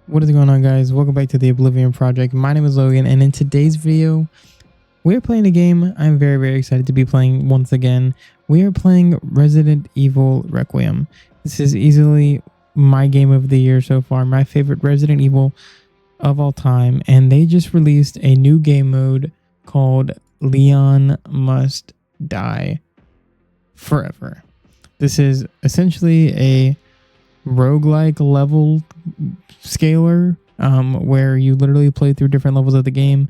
What is going on, guys? Welcome back to the Oblivion Project. My name is Logan, and in today's video we're playing a game I'm very excited to be playing once again. We are playing Resident Evil Requiem. This is easily my game of the year so far, my favorite Resident Evil of all time, and they just released a new game mode called Leon Must Die Forever. This is essentially a roguelike level scaler where you literally play through different levels of the game,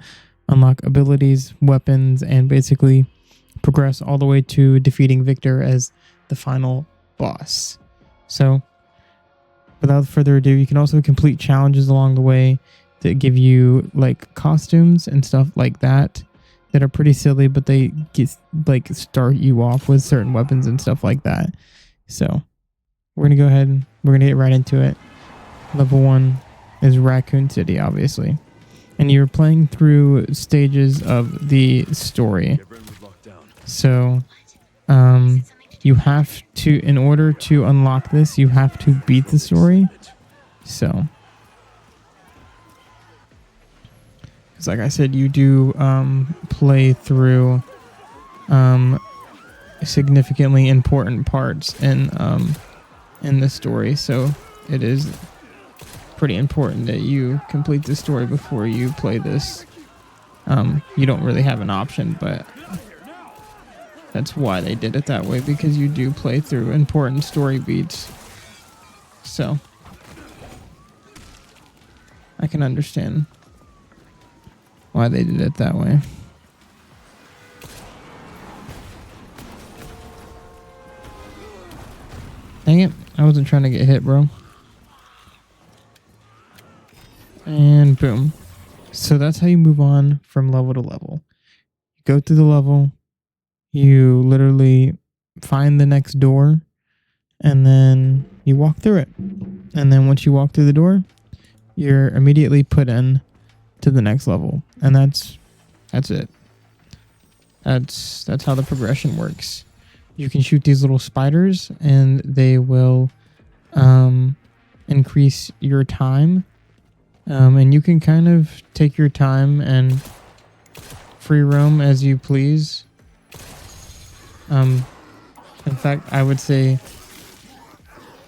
unlock abilities, weapons, and basically progress all the way to defeating Victor as the final boss. So without further ado, you can also complete challenges along the way that give you like costumes and stuff like that are pretty silly, but they start you off with certain weapons and stuff like that. So we're gonna go ahead and we're gonna get right into it. Level 1 is Raccoon City, obviously, and you're playing through stages of the story. So you have to, in order to unlock this, you have to beat the story. So because like I said, you do play through significantly important parts in the story, so it is pretty important that you complete the story before you play this. You don't really have an option, but that's why they did it that way, because you do play through important story beats. So I can understand why they did it that way. Dang it, I wasn't trying to get hit, bro. And boom. So that's how you move on from level to level. You go through the level, you literally find the next door, and then you walk through it. And then once you walk through the door, you're immediately put in to the next level. And that's it. That's how the progression works. You can shoot these little spiders and they will increase your time. And you can kind of take your time and free roam as you please. In fact, I would say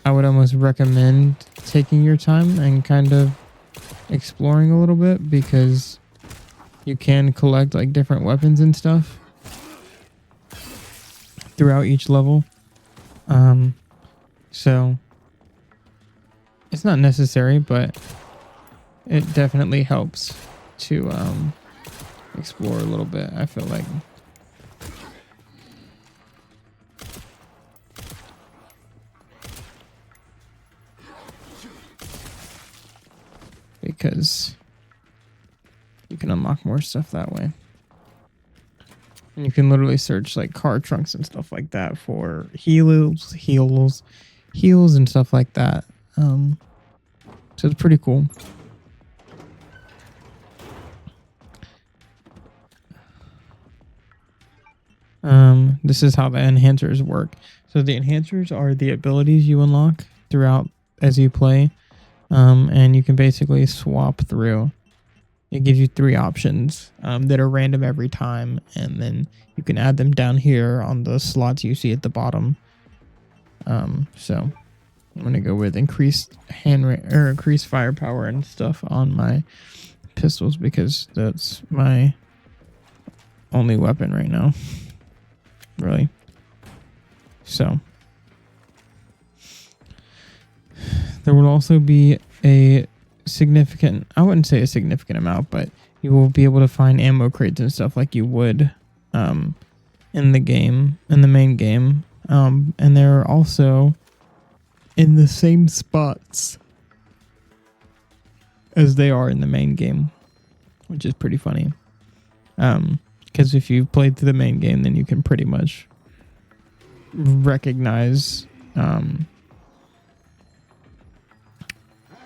I would almost recommend taking your time and kind of exploring a little bit, because you can collect like different weapons and stuff throughout each level. So it's not necessary, but it definitely helps to explore a little bit, I feel like. Because you can unlock more stuff that way. And you can literally search like car trunks and stuff like that for heals and stuff like that. So it's pretty cool. This is how the enhancers work. So the enhancers are the abilities you unlock throughout as you play. And you can basically swap through. It gives you 3 options that are random every time, and then you can add them down here on the slots you see at the bottom. So I'm gonna go with increased increased firepower and stuff on my pistols, because that's my only weapon right now, really. So there will also be a significant, I wouldn't say a significant amount, but you will be able to find ammo crates and stuff like you would in the game, in the main game. And they're also in the same spots as they are in the main game, which is pretty funny. Because if you've played through the main game, then you can pretty much recognize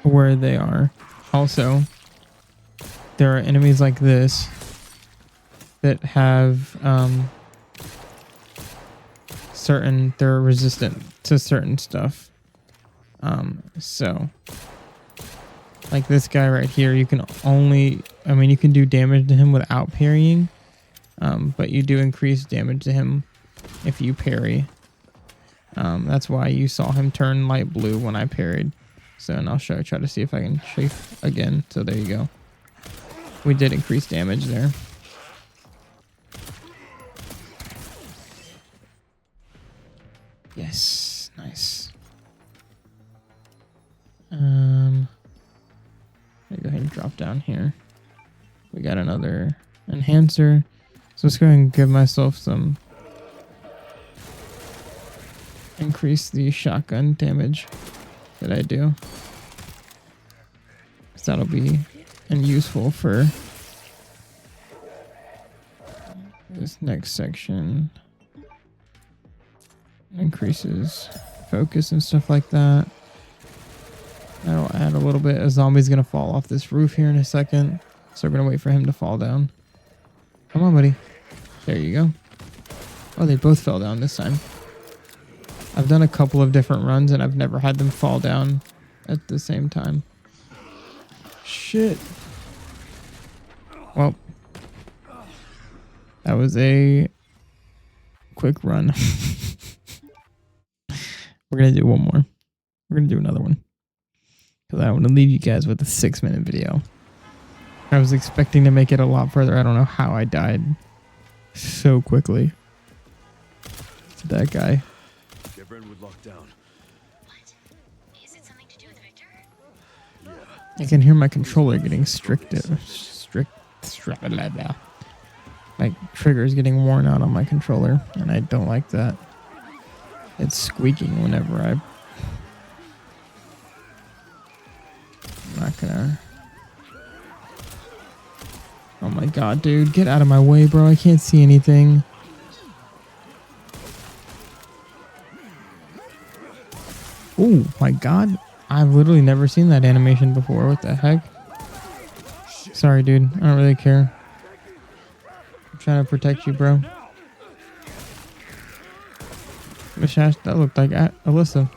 where they are. Also, there are enemies like this that have they're resistant to certain stuff. So Like this guy right here, you can only, I mean, you can do damage to him without parrying, but you do increase damage to him if you parry. That's why you saw him turn light blue when I parried. So, and I'll try to see if I can chafe again. So there you go. We did increase damage there. Yes, nice. Let me go ahead and drop down here. We got another enhancer. So let's go ahead and give myself some, increase the shotgun damage that I do. So that'll be useful for this next section. Increases focus and stuff like that. That'll add a little bit. A zombie's gonna fall off this roof here in a second, so we're gonna wait for him to fall down. Come on, buddy. There you go. Oh, they both fell down this time. I've done a couple of different runs and I've never had them fall down at the same time. Shit. Well, that was a quick run. We're going to do one more. We're going to do another one. Because I want to leave you guys with a 6-minute video. I was expecting to make it a lot further. I don't know how I died so quickly to that guy. Get Brentwood locked down. What? Is it something to do with Victor? Yeah. I can hear my controller getting my trigger's getting worn out on my controller, and I don't like that. It's squeaking whenever I'm not gonna. Oh my god, dude, get out of my way, bro. I can't see anything. Oh my god. I've literally never seen that animation before. What the heck? Sorry, dude. I don't really care. I'm trying to protect you, bro. Mishash, that looked like Alyssa.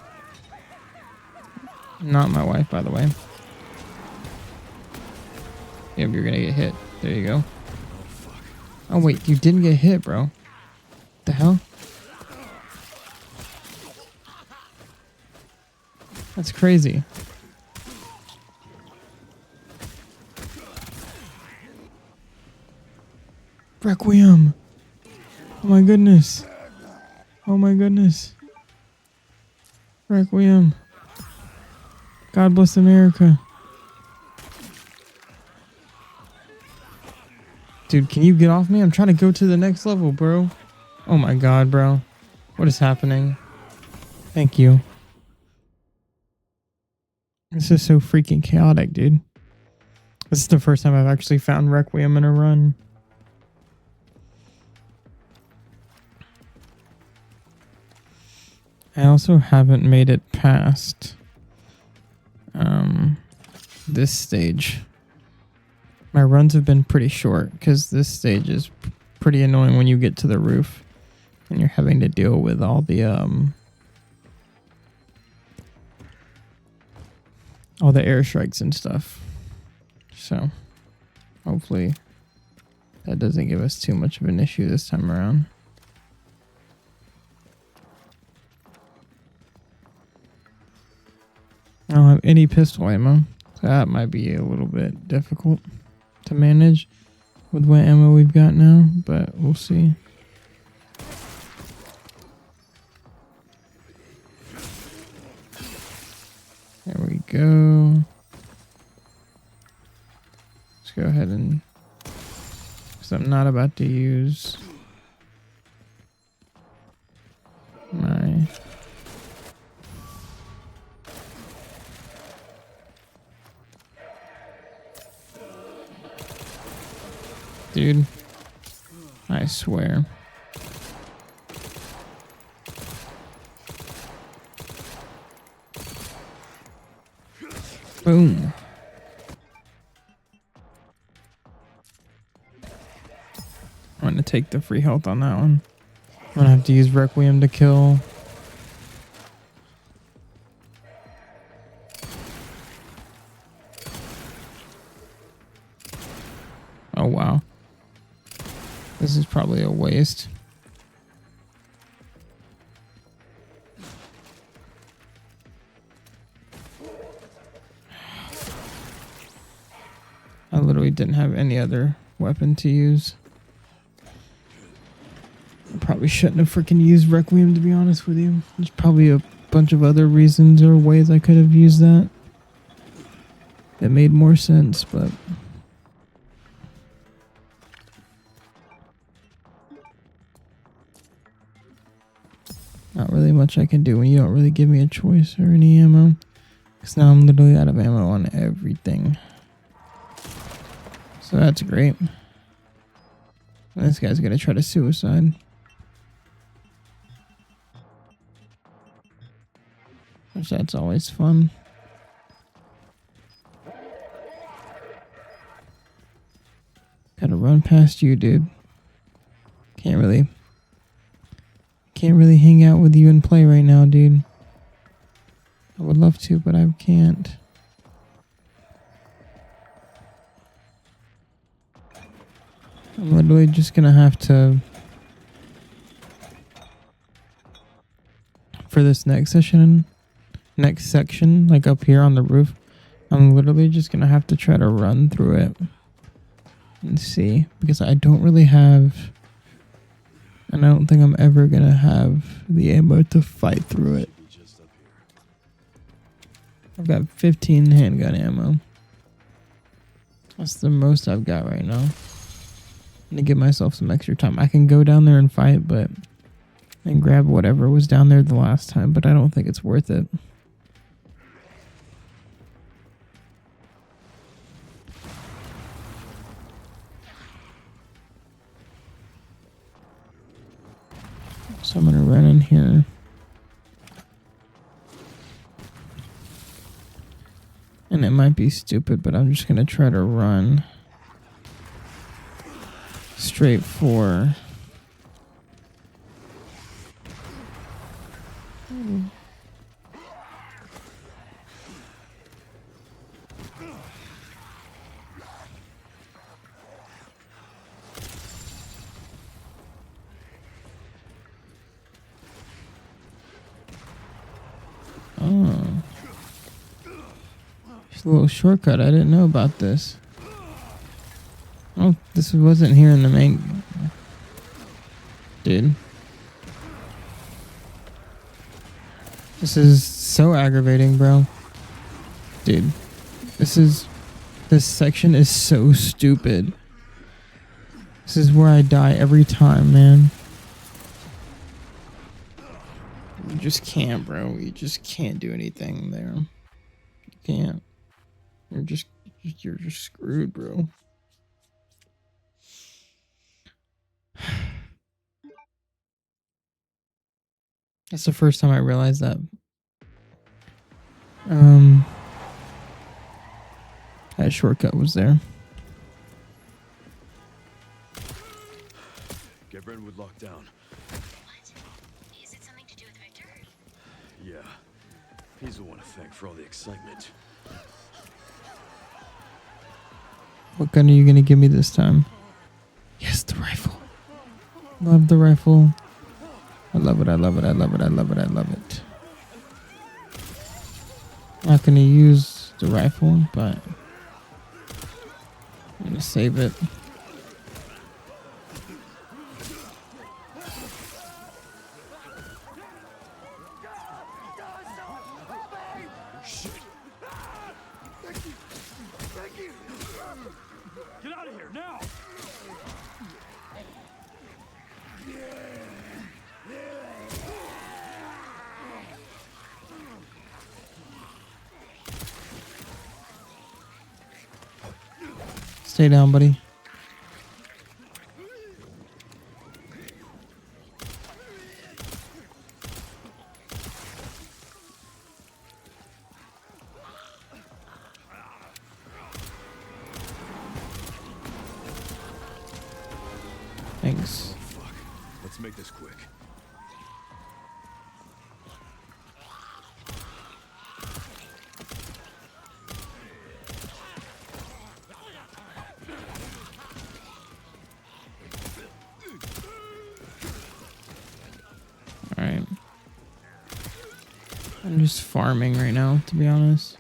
Not my wife, by the way. Yep, you're gonna get hit. There you go. Oh, wait. You didn't get hit, bro. What the hell? That's crazy. Requiem. Oh my goodness. Oh my goodness. Requiem. God bless America. Dude, can you get off me? I'm trying to go to the next level, bro. Oh my god, bro. What is happening? Thank you. This is so freaking chaotic, dude. This is the first time I've actually found Requiem in a run. I also haven't made it past this stage. My runs have been pretty short because this stage is pretty annoying when you get to the roof and you're having to deal with all the airstrikes and stuff. So hopefully that doesn't give us too much of an issue this time around. I don't have any pistol ammo. That might be a little bit difficult to manage with what ammo we've got now, but we'll see. There we go. Let's go ahead and, because I'm not about to use my dude, I swear. Boom. I'm gonna take the free health on that one. I'm gonna have to use Requiem to kill. wow. This is probably a waste. I literally didn't have any other weapon to use. I probably shouldn't have freaking used Requiem, to be honest with you. There's probably a bunch of other reasons or ways I could have used that. That made more sense, but... not really much I can do when you don't really give me a choice or any ammo. Because now I'm literally out of ammo on everything. So that's great. This guy's gonna try to suicide. Which that's always fun. Gotta run past you, dude. Can't really hang out with you and play right now, dude. I would love to, but I can't. I'm literally just gonna have to, for this next section, like up here on the roof, I'm literally just gonna have to try to run through it and see, because I don't really have, and I don't think I'm ever gonna have the ammo to fight through it. I've got 15 handgun ammo. That's the most I've got right now. I'm gonna give myself some extra time. I can go down there and fight, and grab whatever was down there the last time, but I don't think it's worth it. So I'm gonna run in here. And it might be stupid, but I'm just gonna try to run straight for... Oh. There's a little shortcut. I didn't know about this. Oh, this wasn't here in the main... Dude. This is so aggravating, bro. Dude. This section is so stupid. This is where I die every time, man. You just can't, bro. You just can't do anything there. You can't. You're just screwed, bro. That's the first time I realized that. That shortcut was there. Get Brentwood locked down. What? Is it something to do with Victor? Yeah. He's the one to thank for all the excitement. What gun are you gonna give me this time? Yes, the rifle. Love the rifle. I love it, I love it, I love it, I love it, I love it. Not gonna use the rifle, but I'm gonna save it. Get out of here now! Stay down, buddy. Thanks. Fuck. Let's make this quick. I'm just farming right now, to be honest.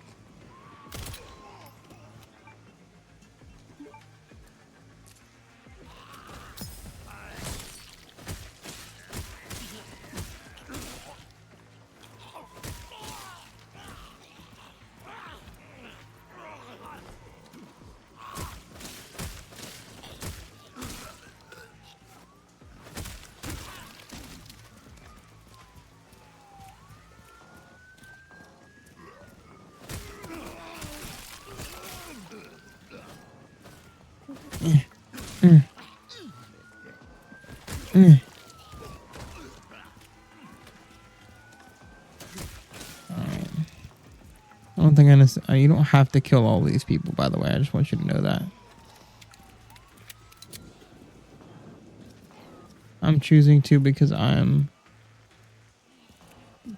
I don't think you don't have to kill all these people, by the way. I just want you to know that. I'm choosing to because I'm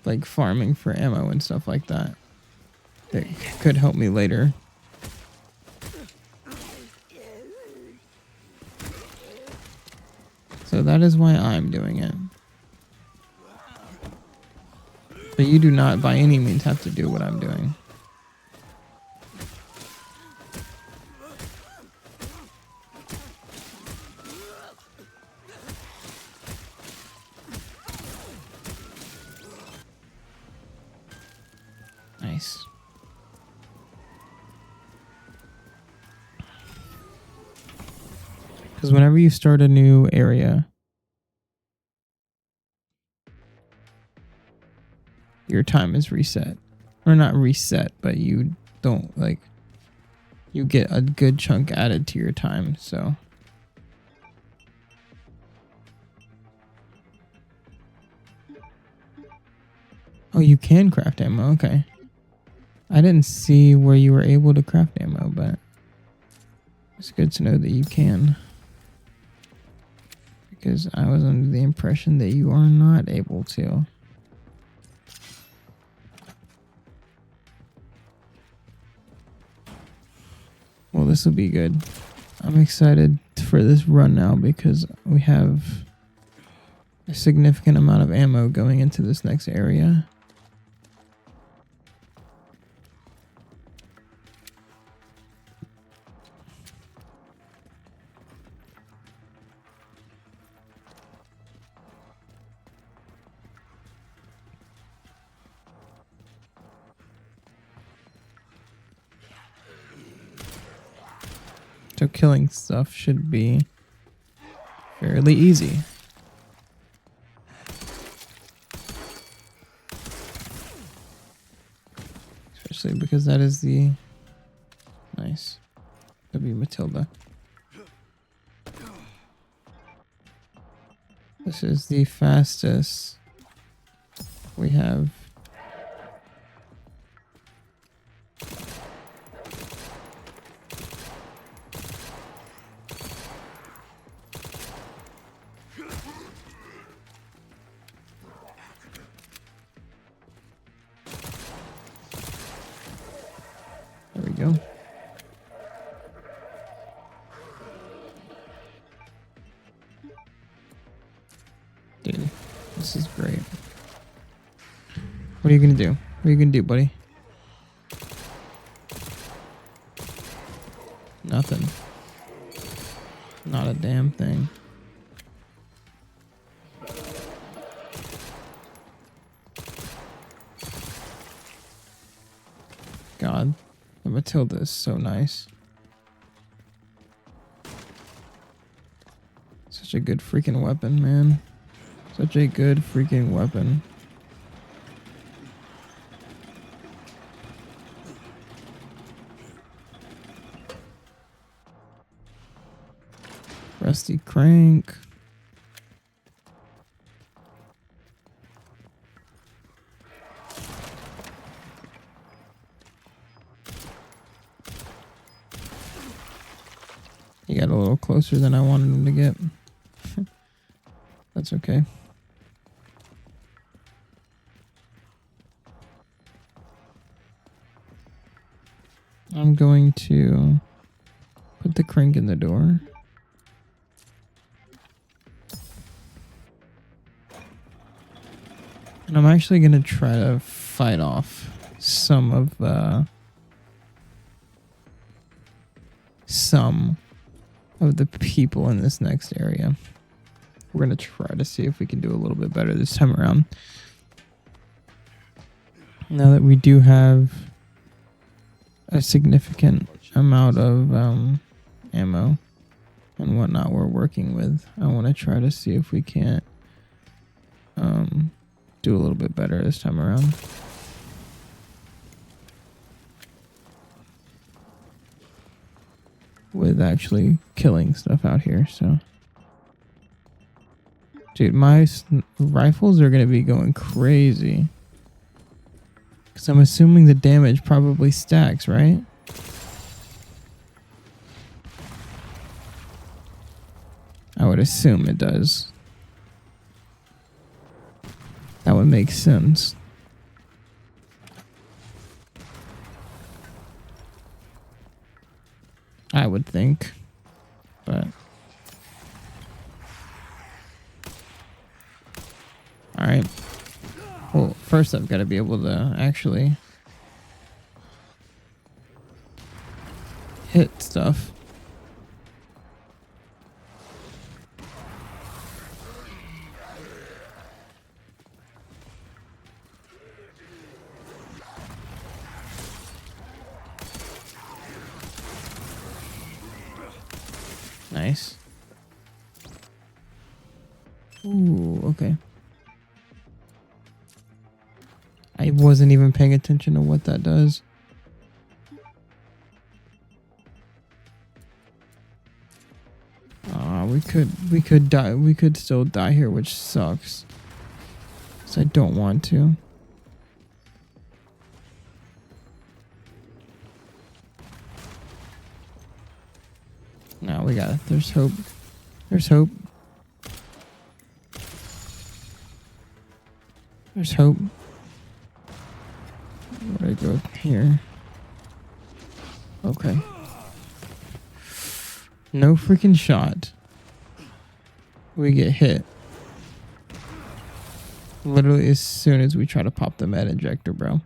like farming for ammo and stuff like that. That could help me later. So that is why I'm doing it. But you do not by any means have to do what I'm doing. Nice. Because whenever you start a new area, your time is reset. Or not reset, but you don't like, you get a good chunk added to your time, so. Oh, you can craft ammo, okay. I didn't see where you were able to craft ammo, but it's good to know that you can. Because I was under the impression that you are not able to. Well, this will be good. I'm excited for this run now because we have a significant amount of ammo going into this next area. So killing stuff should be fairly easy. Especially because that is the... Nice. W Matilda. This is the fastest we have. There we go. Dude, this is great. What are you gonna do? What are you gonna do, buddy? Nothing. Not a damn thing. God, the Matilda is so nice. Such a good freaking weapon, man. Such a good freaking weapon. Rusty crank. He got a little closer than I wanted him to get. That's okay. I'm going to put the crank in the door. And I'm actually going to try to fight off some of the people in this next area. We're gonna try to see if we can do a little bit better this time around. Now that we do have a significant amount of ammo and whatnot we're working with, I want to try to see if we can't do a little bit better this time around. With actually killing stuff out here, so. Dude, my rifles are going to be going crazy. Because I'm assuming the damage probably stacks, right? I would assume it does. That would make sense. I would think. But. Alright. Well, first I've got to be able to actually hit stuff. Nice. Ooh, okay. I wasn't even paying attention to what that does. We could die. We could still die here, which sucks. So I don't want to. No, we got it. There's hope. There's hope. There's hope. Where do I go here? Okay. No freaking shot. We get hit. Literally as soon as we try to pop the med injector, bro.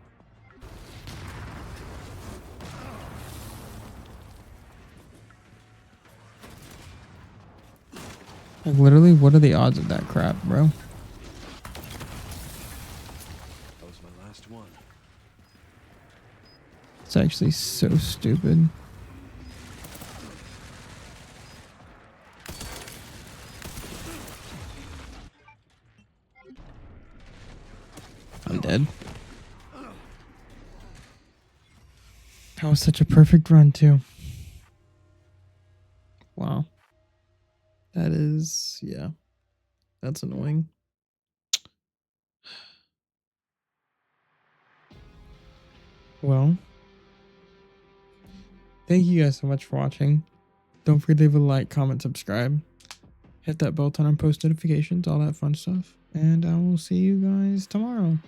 Like, literally, what are the odds of that crap, bro? That was my last one. It's actually so stupid. I'm dead. That was such a perfect run, too. Wow. That is, yeah. That's annoying. Well, thank you guys so much for watching. Don't forget to leave a like, comment, subscribe. Hit that bell to turn on post notifications, all that fun stuff. And I will see you guys tomorrow.